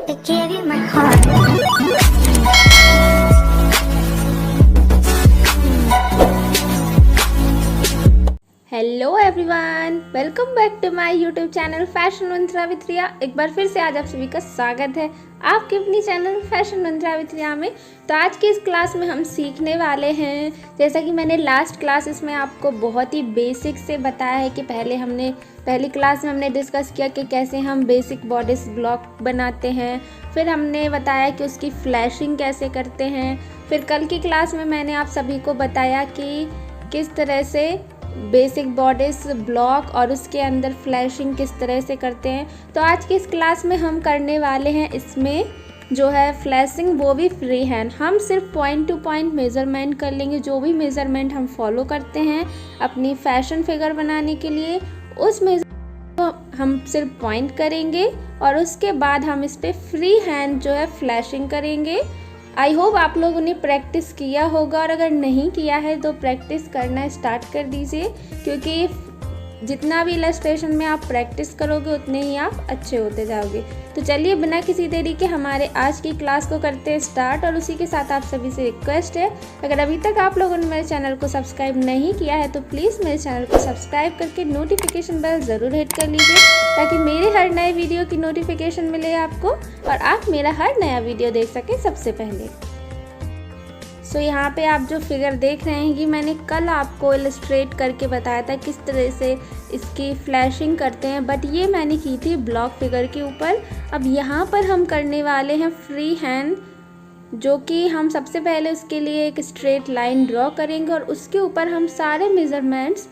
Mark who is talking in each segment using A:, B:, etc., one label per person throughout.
A: I gave you my heart.
B: Hello everyone, welcome back to my YouTube channel fashion mantra with Riya. एक बार फिर से आज आप सभी का स्वागत है आपके अपनी चैनल फैशन मंत्रा विद रिया में। तो आज की इस क्लास में हम सीखने वाले हैं, जैसा कि मैंने लास्ट क्लासेस में आपको बहुत ही बेसिक से बताया है कि पहली क्लास में हमने डिस्कस किया कि कैसे हम बेसिक बॉडीज ब्लॉक बनाते हैं, फिर हमने बताया कि उसकी फ्लैशिंग कैसे करते हैं, फिर कल की क्लास में मैंने आप सभी को बताया कि किस तरह से बेसिक बॉडीज ब्लॉक और उसके अंदर फ्लैशिंग किस तरह से करते हैं। तो आज की इस क्लास में हम करने वाले हैं इसमें जो है फ्लैशिंग, वो भी फ्री हैंड। हम सिर्फ पॉइंट टू पॉइंट मेज़रमेंट कर लेंगे। जो भी मेज़रमेंट हम फॉलो करते हैं अपनी फैशन फिगर बनाने के लिए, उस मेज़रमेंट को हम सिर्फ पॉइंट करेंगे और उसके बाद हम इस पर फ्री हैंड जो है फ्लैशिंग करेंगे। आई होप आप लोगों ने प्रैक्टिस किया होगा, और अगर नहीं किया है तो प्रैक्टिस करना स्टार्ट कर दीजिए, क्योंकि जितना भी इलस्ट्रेशन में आप प्रैक्टिस करोगे उतने ही आप अच्छे होते जाओगे। तो चलिए बिना किसी देरी के हमारे आज की क्लास को करते हैं स्टार्ट। और उसी के साथ आप सभी से रिक्वेस्ट है, अगर अभी तक आप लोगों ने मेरे चैनल को सब्सक्राइब नहीं किया है तो प्लीज़ मेरे चैनल को सब्सक्राइब करके नोटिफिकेशन बेल ज़रूर हिट कर लीजिए, ताकि मेरे हर नए वीडियो की नोटिफिकेशन मिले आपको और आप मेरा हर नया वीडियो देख सकें सबसे पहले। सो यहाँ पे आप जो फिगर देख रहे हैं कि मैंने कल आपको इलस्ट्रेट करके बताया था किस तरह से इसकी फ्लैशिंग करते हैं, बट ये मैंने की थी ब्लॉक फिगर के ऊपर। अब यहाँ पर हम करने वाले हैं फ्री हैंड, जो कि हम सबसे पहले उसके लिए एक स्ट्रेट लाइन ड्रॉ करेंगे और उसके ऊपर हम सारे मेज़रमेंट्स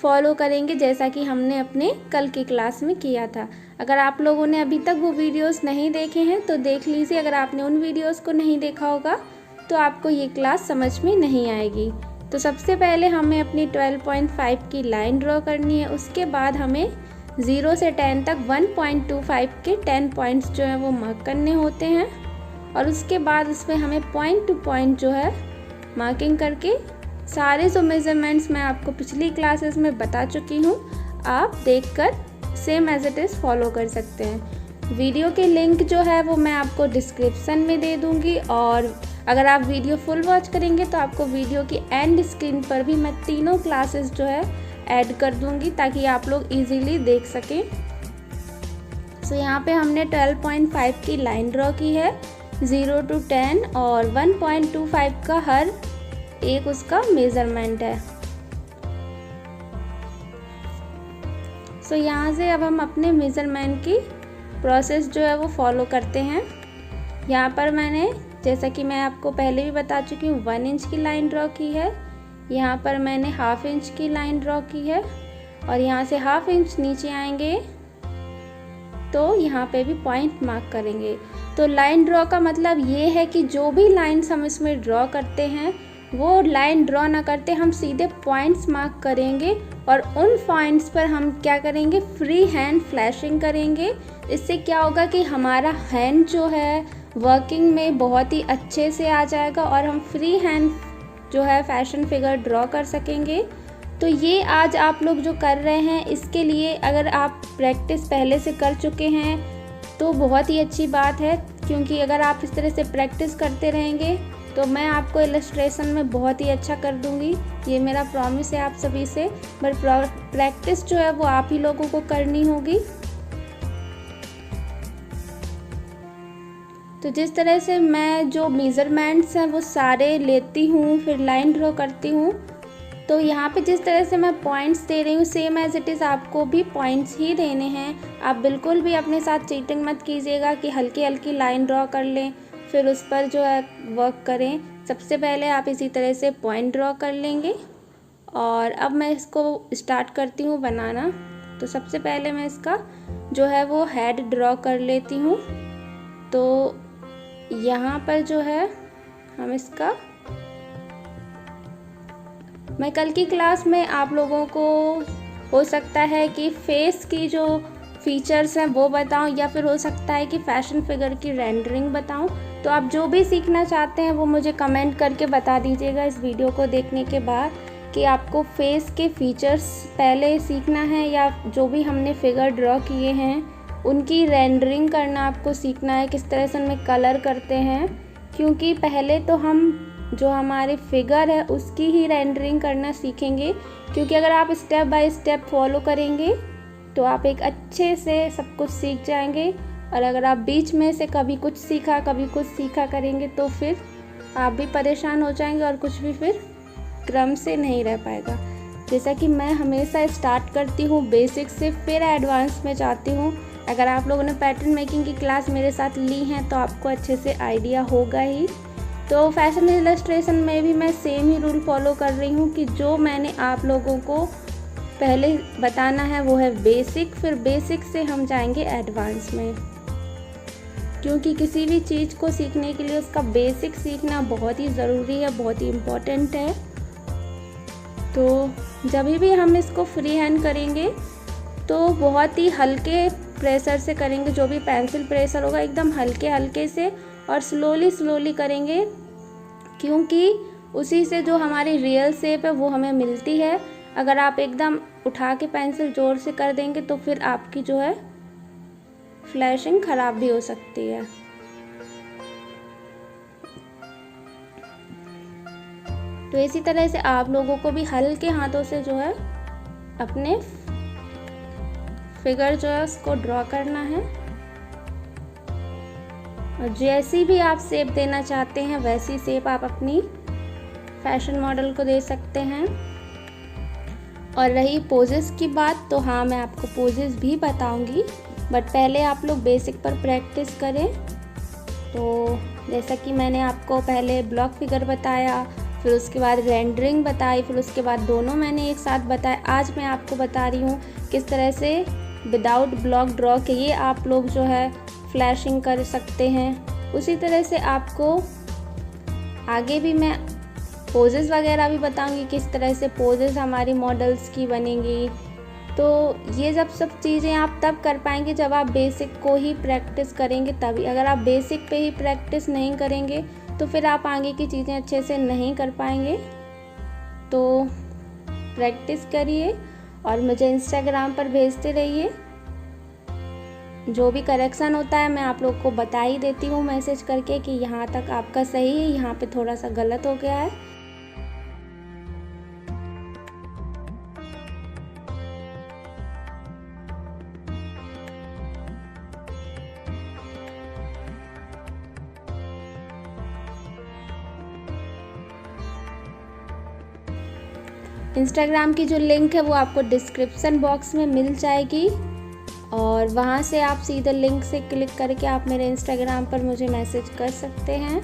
B: फॉलो करेंगे, जैसा कि हमने अपने कल की क्लास में किया था। अगर आप लोगों ने अभी तक वो वीडियोस नहीं देखे हैं तो देख लीजिए। अगर आपने उन वीडियोस को नहीं देखा होगा तो आपको ये क्लास समझ में नहीं आएगी। तो सबसे पहले हमें अपनी 12.5 की लाइन ड्रॉ करनी है। उसके बाद हमें 0 से 10 तक 1.25 के 10 पॉइंट्स जो है वो मार्क करने होते हैं, और उसके बाद उसमें हमें पॉइंट टू पॉइंट जो है मार्किंग करके सारे जो मेज़रमेंट्स मैं आपको पिछली क्लासेस में बता चुकी हूँ, आप देखकर same as it is follow कर सकते हैं। वीडियो के लिंक जो है वो मैं आपको डिस्क्रिप्शन में दे दूँगी, और अगर आप वीडियो फुल वॉच करेंगे तो आपको वीडियो की एंड स्क्रीन पर भी मैं तीनों क्लासेस जो है ऐड कर दूंगी, ताकि आप लोग इजीली देख सकें। सो यहाँ पे हमने 12.5 की लाइन ड्रॉ की है, 0 to 10 और 1.25 का हर एक उसका मेज़रमेंट है। सो यहाँ से अब हम अपने मेज़रमेंट की प्रोसेस जो है वो फॉलो करते हैं। यहाँ पर मैंने, जैसा कि मैं आपको पहले भी बता चुकी हूँ, 1 इंच की लाइन ड्रॉ की है। यहाँ पर मैंने 1/2 इंच की लाइन ड्रॉ की है, और यहाँ से 1/2 इंच नीचे आएंगे तो यहाँ पे भी पॉइंट मार्क करेंगे। तो लाइन ड्रॉ का मतलब ये है कि जो भी लाइन्स हम इसमें ड्रॉ करते हैं वो लाइन ड्रॉ ना करते, हम सीधे पॉइंट्स मार्क करेंगे, और उन पॉइंट्स पर हम क्या करेंगे, फ्री हैंड फ्लैशिंग करेंगे। इससे क्या होगा कि हमारा हैंड जो है वर्किंग में बहुत ही अच्छे से आ जाएगा और हम फ्री हैंड जो है फैशन फिगर ड्रॉ कर सकेंगे। तो ये आज आप लोग जो कर रहे हैं, इसके लिए अगर आप प्रैक्टिस पहले से कर चुके हैं तो बहुत ही अच्छी बात है, क्योंकि अगर आप इस तरह से प्रैक्टिस करते रहेंगे तो मैं आपको इलस्ट्रेशन में बहुत ही अच्छा कर दूंगी। ये मेरा प्रॉमिस है आप सभी से। बट प्रैक्टिस जो है वो आप ही लोगों को करनी होगी। तो जिस तरह से मैं जो मेज़रमेंट्स हैं वो सारे लेती हूँ, फिर लाइन ड्रॉ करती हूँ, तो यहाँ पे जिस तरह से मैं पॉइंट्स दे रही हूँ सेम एज इट इज़ आपको भी पॉइंट्स ही देने हैं। आप बिल्कुल भी अपने साथ चीटिंग मत कीजिएगा कि हल्की हल्की लाइन ड्रॉ कर लें फिर उस पर जो है वर्क करें। सबसे पहले आप इसी तरह से पॉइंट ड्रॉ कर लेंगे, और अब मैं इसको स्टार्ट करती हूँ बनाना। तो सबसे पहले मैं इसका जो है वो हेड ड्रॉ कर लेती हूँ। तो यहाँ पर जो है हम इसका, मैं कल की क्लास में आप लोगों को हो सकता है कि फेस की जो फीचर्स हैं वो बताऊं, या फिर हो सकता है कि फैशन फिगर की रेंडरिंग बताऊं। तो आप जो भी सीखना चाहते हैं वो मुझे कमेंट करके बता दीजिएगा इस वीडियो को देखने के बाद, कि आपको फेस के फीचर्स पहले सीखना है या जो भी हमने फिगर ड्रॉ किए हैं उनकी रेंडरिंग करना आपको सीखना है, किस तरह से उनमें कलर करते हैं। क्योंकि पहले तो हम जो हमारे फिगर है उसकी ही रेंडरिंग करना सीखेंगे, क्योंकि अगर आप स्टेप बाय स्टेप फॉलो करेंगे तो आप एक अच्छे से सब कुछ सीख जाएंगे। और अगर आप बीच में से कभी कुछ सीखा करेंगे तो फिर आप भी परेशान हो जाएंगे और कुछ भी फिर क्रम से नहीं रह पाएगा। जैसा कि मैं हमेशा स्टार्ट करती हूँ बेसिक से, फिर एडवांस में जाती हूँ। अगर आप लोगों ने पैटर्न मेकिंग की क्लास मेरे साथ ली हैं तो आपको अच्छे से आइडिया होगा ही। तो फैशन इलस्ट्रेशन में भी मैं सेम ही रूल फॉलो कर रही हूँ कि जो मैंने आप लोगों को पहले बताना है वो है बेसिक, फिर बेसिक से हम जाएंगे एडवांस में। क्योंकि किसी भी चीज़ को सीखने के लिए उसका बेसिक सीखना बहुत ही ज़रूरी है, बहुत ही इम्पोर्टेंट है। तो जब भी हम इसको फ्री हैंड करेंगे तो बहुत ही हल्के प्रेशर से करेंगे, जो भी पेंसिल प्रेशर होगा एकदम हल्के हल्के से और स्लोली करेंगे, क्योंकि उसी से जो हमारी रियल शेप है वो हमें मिलती है। अगर आप एकदम उठा के पेंसिल ज़ोर से कर देंगे तो फिर आपकी जो है फ्लैशिंग ख़राब भी हो सकती है। तो इसी तरह से आप लोगों को भी हल्के हाथों से जो है अपने फिगर जो है उसको ड्रॉ करना है। और जैसी भी आप शेप देना चाहते हैं वैसी शेप आप अपनी फैशन मॉडल को दे सकते हैं। और रही पोजेस की बात, तो हाँ मैं आपको पोजेस भी बताऊंगी, बट पहले आप लोग बेसिक पर प्रैक्टिस करें। तो जैसा कि मैंने आपको पहले ब्लॉक फिगर बताया, फिर उसके बाद रेंडरिंग बताई, फिर उसके बाद दोनों मैंने एक साथ बताया। आज मैं आपको बता रही हूँ किस तरह से विदाउट ब्लॉक ड्रॉ किए आप लोग जो है फ्लैशिंग कर सकते हैं। उसी तरह से आपको आगे भी मैं पोजेस वगैरह भी बताऊंगी, किस तरह से पोजेस हमारी मॉडल्स की बनेंगी। तो ये सब चीज़ें आप तब कर पाएंगे जब आप बेसिक को ही प्रैक्टिस करेंगे तभी। अगर आप बेसिक पे ही प्रैक्टिस नहीं करेंगे तो फिर आप आगे की चीज़ें अच्छे से नहीं कर पाएंगे। तो प्रैक्टिस करिए और मुझे इंस्टाग्राम पर भेजते रहिए। जो भी करेक्शन होता है मैं आप लोग को बता ही देती हूँ मैसेज करके कि यहाँ तक आपका सही है, यहाँ पे थोड़ा सा गलत हो गया है। इंस्टाग्राम की जो लिंक है वो आपको डिस्क्रिप्शन बॉक्स में मिल जाएगी और वहाँ से आप सीधे लिंक से क्लिक करके आप मेरे इंस्टाग्राम पर मुझे मैसेज कर सकते हैं।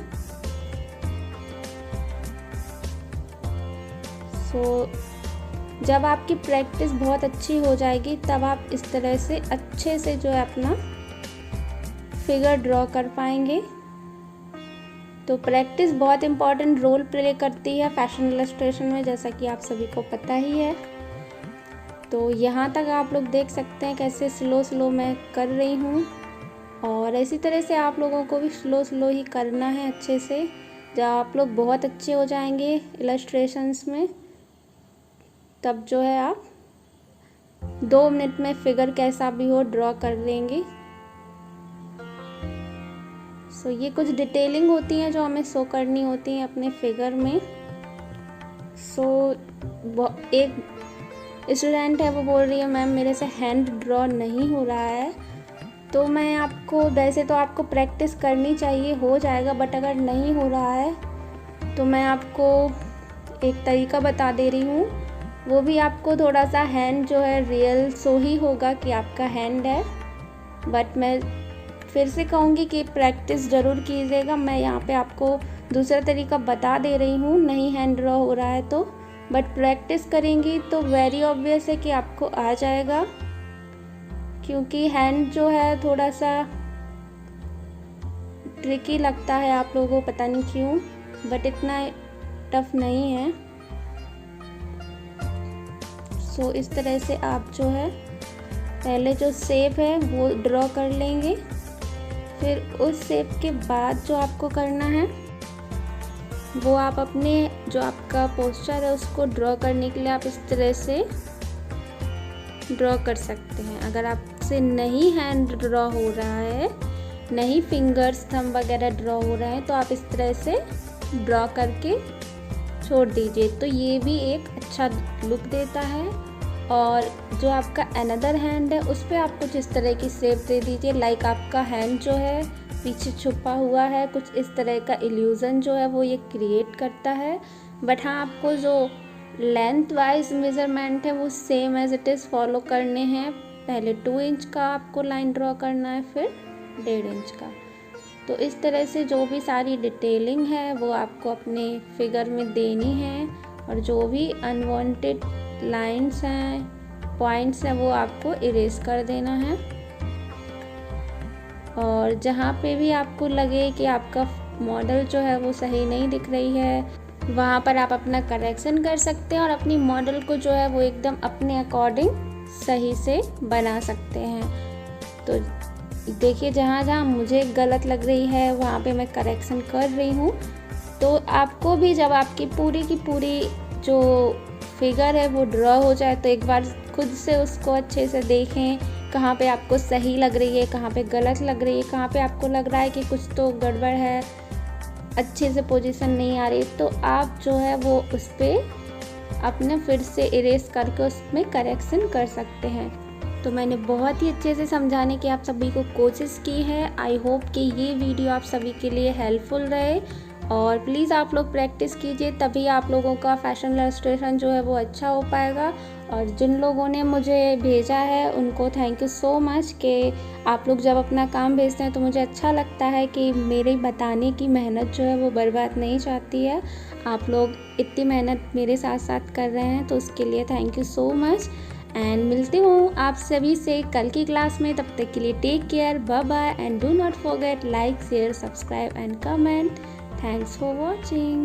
B: जब आपकी प्रैक्टिस बहुत अच्छी हो जाएगी तब आप इस तरह से अच्छे से जो है अपना फिगर ड्रॉ कर पाएंगे। तो प्रैक्टिस बहुत इम्पॉर्टेंट रोल प्ले करती है फैशन इलस्ट्रेशन में, जैसा कि आप सभी को पता ही है। तो यहाँ तक आप लोग देख सकते हैं कैसे स्लो मैं कर रही हूँ, और इसी तरह से आप लोगों को भी स्लो ही करना है अच्छे से। जब आप लोग बहुत अच्छे हो जाएंगे इलस्ट्रेशंस में तब जो है आप 2 मिनट में फिगर कैसा भी हो ड्रॉ कर देंगे। ये कुछ डिटेलिंग होती हैं जो हमें शो करनी होती हैं अपने फिगर में। एक स्टूडेंट है वो बोल रही है मैम मेरे से हैंड ड्रॉ नहीं हो रहा है। तो मैं आपको, वैसे तो आपको प्रैक्टिस करनी चाहिए, हो जाएगा, बट अगर नहीं हो रहा है तो मैं आपको एक तरीका बता दे रही हूँ। वो भी आपको थोड़ा सा हैंड जो है रियल शो ही होगा कि आपका हैंड है, बट मैं फिर से कहूँगी कि प्रैक्टिस ज़रूर कीजिएगा। मैं यहाँ पे आपको दूसरा तरीका बता दे रही हूँ, नहीं हैंड ड्रॉ हो रहा है तो, बट प्रैक्टिस करेंगी तो वेरी ऑब्वियस है कि आपको आ जाएगा। क्योंकि हैंड जो है थोड़ा सा ट्रिकी लगता है आप लोगों को, पता नहीं क्यों, बट इतना टफ नहीं है। इस तरह से आप जो है पहले जो शेप है वो ड्रॉ कर लेंगे, फिर उस शेप के बाद जो आपको करना है वो आप अपने जो आपका पोस्चर है उसको ड्रॉ करने के लिए आप इस तरह से ड्रॉ कर सकते हैं। अगर आप आपसे नहीं हैंड ड्रॉ हो रहा है, नहीं फिंगर्स थंब वगैरह ड्रॉ हो रहे हैं, तो आप इस तरह से ड्रॉ करके छोड़ दीजिए। तो ये भी एक अच्छा लुक देता है। और जो आपका अनदर हैंड है उस पर आप कुछ इस तरह की शेप दे दीजिए, लाइक आपका हैंड जो है पीछे छुपा हुआ है, कुछ इस तरह का इल्यूज़न जो है वो ये क्रिएट करता है। बट हाँ, आपको जो लेंथ वाइज मेज़रमेंट है वो same as it is follow करने हैं। पहले 2 इंच का आपको लाइन ड्रॉ करना है, फिर 1.5 इंच का। तो इस तरह से जो भी सारी डिटेलिंग है वो आपको अपने फिगर में देनी है, और जो भी अनवांटेड लाइंस हैं, पॉइंट्स हैं, वो आपको इरेज कर देना है। और जहाँ पे भी आपको लगे कि आपका मॉडल जो है वो सही नहीं दिख रही है, वहाँ पर आप अपना करेक्शन कर सकते हैं और अपनी मॉडल को जो है वो एकदम अपने अकॉर्डिंग सही से बना सकते हैं। तो देखिए, जहाँ जहाँ मुझे गलत लग रही है वहाँ पे मैं करेक्शन कर रही हूँ। तो आपको भी जब आपकी पूरी की पूरी जो फिगर है वो ड्रॉ हो जाए तो एक बार खुद से उसको अच्छे से देखें, कहाँ पे आपको सही लग रही है, कहाँ पे गलत लग रही है, कहाँ पे आपको लग रहा है कि कुछ तो गड़बड़ है, अच्छे से पोजीशन नहीं आ रही, तो आप जो है वो उस पर अपने फिर से इरेज करके उसमें करेक्शन कर सकते हैं। तो मैंने बहुत ही अच्छे से समझाने की आप सभी को कोशिश की है। आई होप कि ये वीडियो आप सभी के लिए हेल्पफुल रहे, और प्लीज़ आप लोग प्रैक्टिस कीजिए, तभी आप लोगों का फैशन इलस्ट्रेशन जो है वो अच्छा हो पाएगा। और जिन लोगों ने मुझे भेजा है उनको थैंक यू सो मच कि आप लोग जब अपना काम भेजते हैं तो मुझे अच्छा लगता है कि मेरे बताने की मेहनत जो है वो बर्बाद नहीं जाती है। आप लोग इतनी मेहनत मेरे साथ साथ कर रहे हैं, तो उसके लिए thank you so much. And मिलती हूँ आप सभी से कल की क्लास में। तब तक के लिए take care, bye bye, and do not forget like, share, subscribe and comment. Thanks for watching.